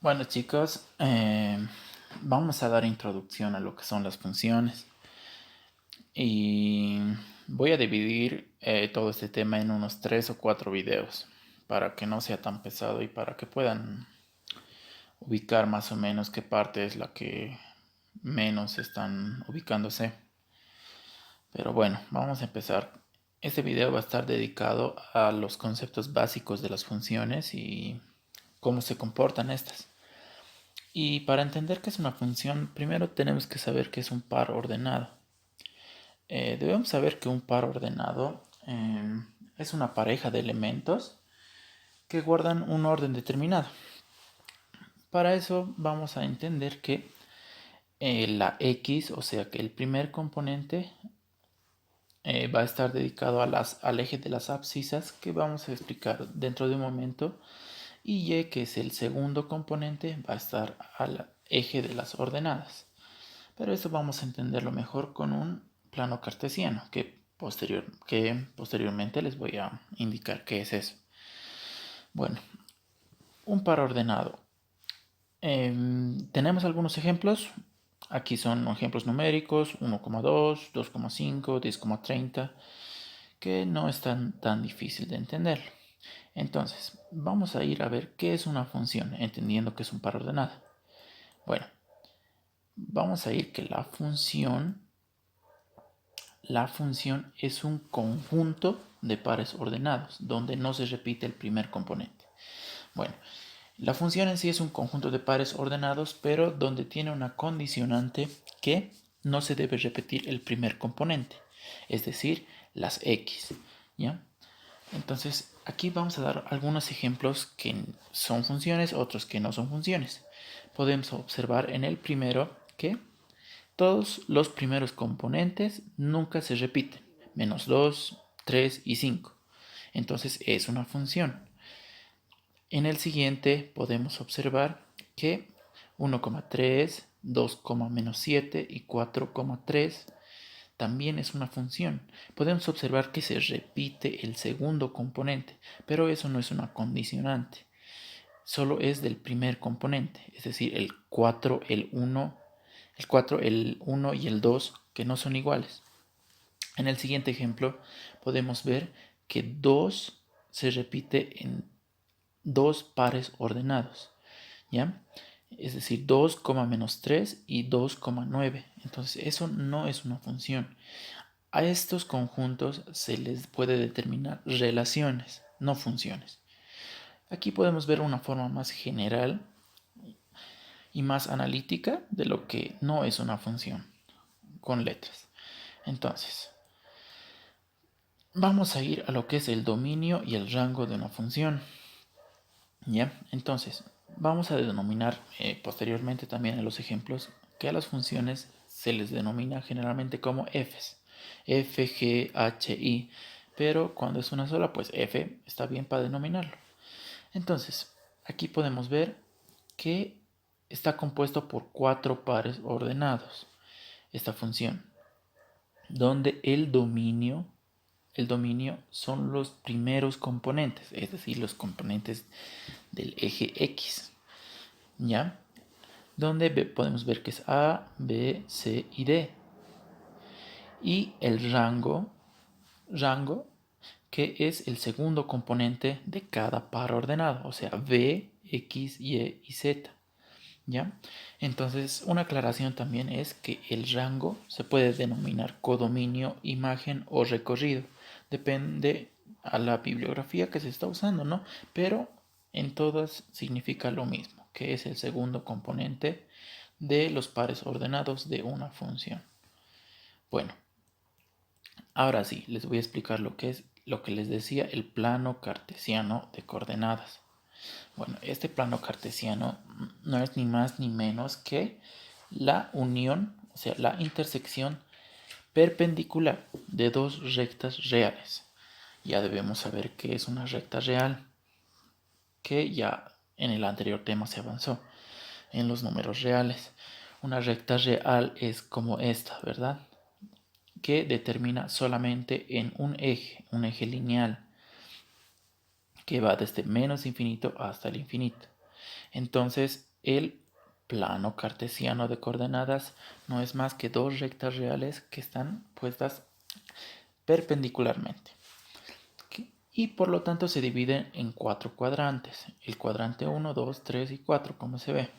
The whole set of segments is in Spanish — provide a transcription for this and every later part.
Bueno chicos, vamos a dar introducción a lo que son las funciones y voy a dividir todo este tema en unos 3 o 4 videos para que no sea tan pesado y para que puedan ubicar más o menos qué parte es la que menos están ubicándose. Pero bueno, vamos a empezar. Este video va a estar dedicado a los conceptos básicos de las funciones y cómo se comportan estas. Y para entender qué es una función, primero tenemos que saber qué es un par ordenado. Debemos saber que un par ordenado es una pareja de elementos que guardan un orden determinado. Para eso vamos a entender que la X, o sea que el primer componente va a estar dedicado al eje de las abscisas que vamos a explicar dentro de un momento, y Y, que es el segundo componente, va a estar al eje de las ordenadas. Pero eso vamos a entenderlo mejor con un plano cartesiano, que posteriormente les voy a indicar qué es eso. Bueno, un par ordenado. Tenemos algunos ejemplos. Aquí son ejemplos numéricos: 1,2, 2,5, 10,30, que no es tan difícil de entender. Entonces, vamos a ir a ver qué es una función, entendiendo que es un par ordenado. Bueno, vamos a ir que la función es un conjunto de pares ordenados, donde no se repite el primer componente. Bueno, la función en sí es un conjunto de pares ordenados, pero donde tiene una condicionante que no se debe repetir el primer componente, es decir, las x, ¿ya? Entonces, aquí vamos a dar algunos ejemplos que son funciones, otros que no son funciones. Podemos observar en el primero que todos los primeros componentes nunca se repiten: -2, 3 y 5. Entonces es una función. En el siguiente podemos observar que 1,3, 2,-7 y 4,3 también es una función. Podemos observar que se repite el segundo componente, pero eso no es una condicionante. Solo es del primer componente, es decir, el 4, el 1, el 1 y el 2, que no son iguales. En el siguiente ejemplo podemos ver que 2 se repite en dos pares ordenados, ¿ya? Es decir, 2,-3 y 2,9. Entonces eso no es una función. A estos conjuntos se les puede determinar relaciones, no funciones. Aquí podemos ver una forma más general y más analítica de lo que no es una función con letras. Entonces, vamos a ir a lo que es el dominio y el rango de una función. ¿Ya? Entonces, vamos a denominar posteriormente también en los ejemplos que a las funciones se les denomina generalmente como f's. F, G, H, I. Pero cuando es una sola, pues f está bien para denominarlo. Entonces, aquí podemos ver que está compuesto por 4 pares ordenados esta función, donde el dominio son los primeros componentes, es decir, los componentes del eje X, ¿ya? Donde podemos ver que es A, B, C y D. Y el rango, que es el segundo componente de cada par ordenado, o sea, V, X, Y y Z, ¿ya? Entonces, una aclaración también es que el rango se puede denominar codominio, imagen o recorrido. Depende a la bibliografía que se está usando, ¿no? Pero en todas significa lo mismo, que es el segundo componente de los pares ordenados de una función. Bueno, ahora sí, les voy a explicar lo que es lo que les decía el plano cartesiano de coordenadas. Bueno, este plano cartesiano no es ni más ni menos que la unión, o sea, la intersección perpendicular de dos rectas reales. Ya debemos saber qué es una recta real, que ya en el anterior tema se avanzó en los números reales. Una recta real es como esta, ¿verdad? Que determina solamente en un eje lineal, que va desde menos infinito hasta el infinito. Entonces, el plano cartesiano de coordenadas no es más que dos rectas reales que están puestas perpendicularmente. Y por lo tanto se dividen en cuatro cuadrantes. El cuadrante 1, 2, 3 y 4, como se ve.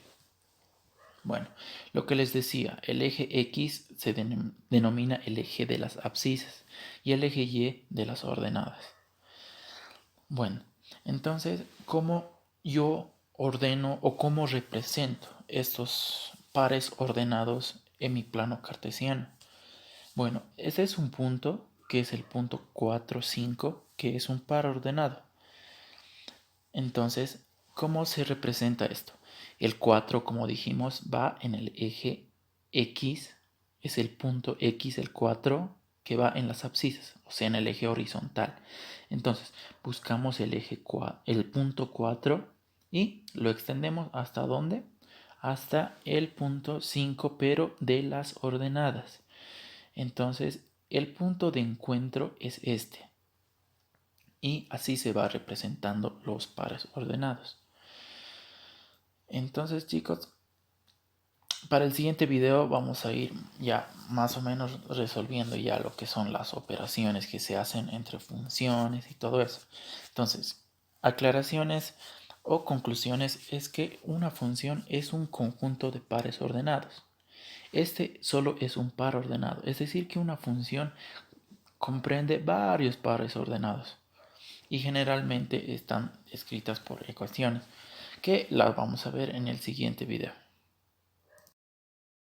Bueno, lo que les decía, el eje X se denomina el eje de las abscisas y el eje Y de las ordenadas. Bueno, entonces, ¿cómo yo ordeno o cómo represento estos pares ordenados en mi plano cartesiano? Bueno, ese es un punto que es el punto 4, 5, que es un par ordenado. Entonces, ¿cómo se representa esto? El 4, como dijimos, va en el eje X, es el punto X, el 4, que va en las abscisas, o sea, en el eje horizontal. Entonces, buscamos el punto 4 y lo extendemos ¿hasta dónde? Hasta el punto 5, pero de las ordenadas. Entonces, el punto de encuentro es este. Y así se va representando los pares ordenados. Entonces, chicos, para el siguiente video vamos a ir ya más o menos resolviendo ya lo que son las operaciones que se hacen entre funciones y todo eso. Entonces, aclaraciones o conclusiones es que una función es un conjunto de pares ordenados. Este solo es un par ordenado, es decir que una función comprende varios pares ordenados y generalmente están escritas por ecuaciones que las vamos a ver en el siguiente video.